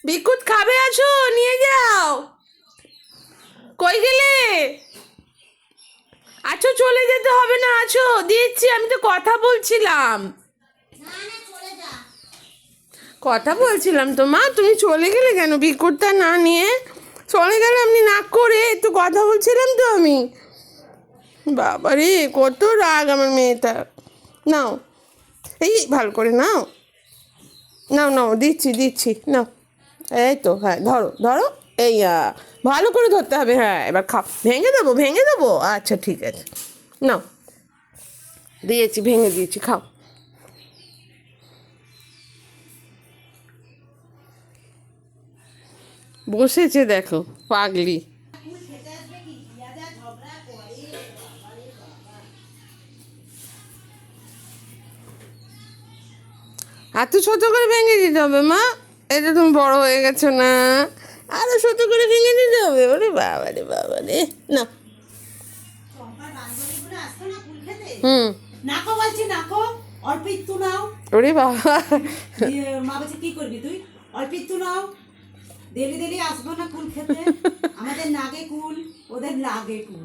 বিকুট খাবে, আছো নিয়ে যাও। কই গেলে? আছো, চলে যেতে হবে না, আছো দিচ্ছি, আমি তো কথা বলছিলাম। কথা বলছিলাম তো মা, তুমি চলে গেলে কেন বিকুটটা না নিয়ে? চলে গেলে আপনি না করে, একটু কথা বলছিলাম তো আমি। বাবারে কত রাগ আমার মেয়েটা। নাও, এই ভালো করে নাও, নাও নাও, দিচ্ছি দিচ্ছি, নাও। এই তো, হ্যাঁ ধরো ধরো, এই ভালো করে ধরতে হবে, হ্যাঁ এবার খাও। ভেঙে দেবো, ভেঙে দেবো, আচ্ছা ঠিক আছে, নাও দিয়েছি, ভেঙে দিয়েছি, খাও। বসেছে দেখো, পাগলি। এত ছোট করে ভেঙে দিতে হবে মা? এটা তুমি বড় হয়ে গেছো না? আরো ছোট করে ভেঙে দিতে হবে? ওরে বাবা রে বাবা রে, না। হুম। নাকো বলছি, নাকো অল্প একটু নাও। ওরে বাবা। মা বলছে কি করবি তুই? অল্প একটু নাও। দেলি দেলি আসবো না কুল খেতে। আমাদের নাগে কুল, ওদের লাগে কুল।